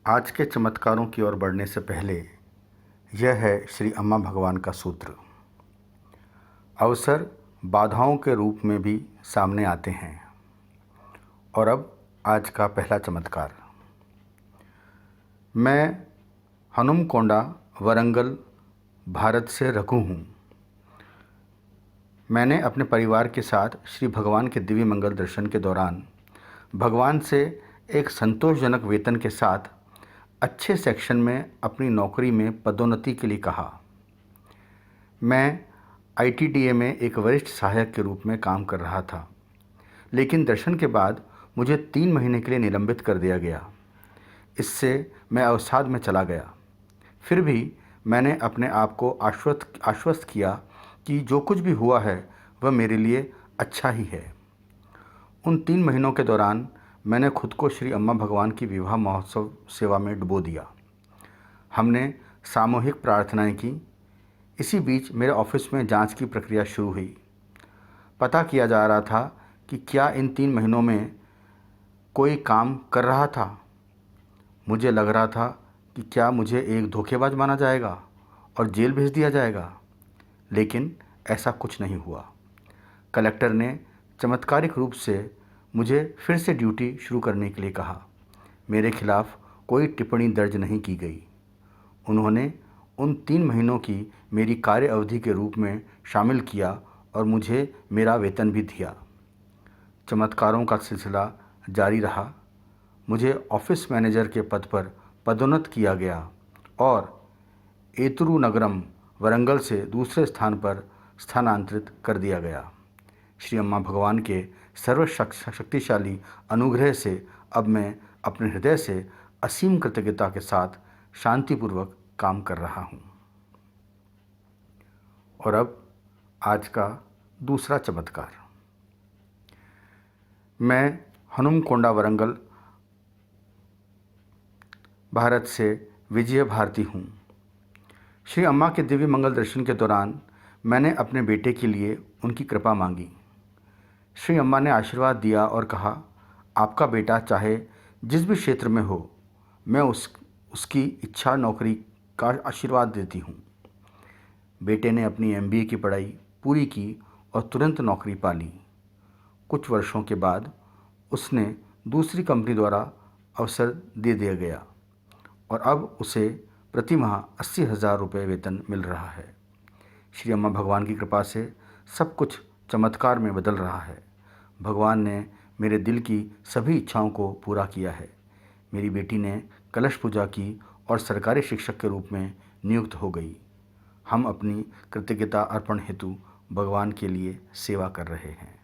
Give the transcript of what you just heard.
आज के चमत्कारों की ओर बढ़ने से पहले यह है श्री अम्मा भगवान का सूत्र। अवसर बाधाओं के रूप में भी सामने आते हैं। और अब आज का पहला चमत्कार। मैं हनुमकोंडा, वरंगल, भारत से रघु हूँ। मैंने अपने परिवार के साथ श्री भगवान के दिव्य मंगल दर्शन के दौरान भगवान से एक संतोषजनक वेतन के साथ अच्छे सेक्शन में अपनी नौकरी में पदोन्नति के लिए कहा। मैं आईटीडीए में एक वरिष्ठ सहायक के रूप में काम कर रहा था, लेकिन दर्शन के बाद मुझे 3 महीने के लिए निलंबित कर दिया गया। इससे मैं अवसाद में चला गया। फिर भी मैंने अपने आप को आश्वस्त किया कि जो कुछ भी हुआ है वह मेरे लिए अच्छा ही है। उन 3 महीनों के दौरान मैंने खुद को श्री अम्मा भगवान की विवाह महोत्सव सेवा में डुबो दिया। हमने सामूहिक प्रार्थनाएं की। इसी बीच मेरे ऑफिस में जांच की प्रक्रिया शुरू हुई। पता किया जा रहा था कि क्या इन 3 महीनों में कोई काम कर रहा था। मुझे लग रहा था कि क्या मुझे एक धोखेबाज माना जाएगा और जेल भेज दिया जाएगा, लेकिन ऐसा कुछ नहीं हुआ। कलेक्टर ने चमत्कारिक रूप से मुझे फिर से ड्यूटी शुरू करने के लिए कहा। मेरे खिलाफ कोई टिप्पणी दर्ज नहीं की गई। उन्होंने उन 3 महीनों की मेरी कार्य अवधि के रूप में शामिल किया और मुझे मेरा वेतन भी दिया। चमत्कारों का सिलसिला जारी रहा। मुझे ऑफिस मैनेजर के पद पर पदोन्नत किया गया और एतुरु नगरम, वरंगल से दूसरे स्थान पर स्थानांतरित कर दिया गया। श्री अम्मा भगवान के सर्वशक्तिशाली अनुग्रह से अब मैं अपने हृदय से असीम कृतज्ञता के साथ शांतिपूर्वक काम कर रहा हूँ। और अब आज का दूसरा चमत्कार। मैं हनुमकोंडा, वरंगल, भारत से विजय भारती हूँ। श्री अम्मा के दिव्य मंगल दर्शन के दौरान मैंने अपने बेटे के लिए उनकी कृपा मांगी। श्री अम्मा ने आशीर्वाद दिया और कहा, आपका बेटा चाहे जिस भी क्षेत्र में हो, मैं उसकी इच्छा नौकरी का आशीर्वाद देती हूँ। बेटे ने अपनी एमबीए की पढ़ाई पूरी की और तुरंत नौकरी पा ली। कुछ वर्षों के बाद उसने दूसरी कंपनी द्वारा अवसर दे दिया गया और अब उसे प्रति माह 80,000 रुपये वेतन मिल रहा है। श्री अम्मा भगवान की कृपा से सब कुछ चमत्कार में बदल रहा है। भगवान ने मेरे दिल की सभी इच्छाओं को पूरा किया है। मेरी बेटी ने कलश पूजा की और सरकारी शिक्षक के रूप में नियुक्त हो गई। हम अपनी कृतज्ञता अर्पण हेतु भगवान के लिए सेवा कर रहे हैं।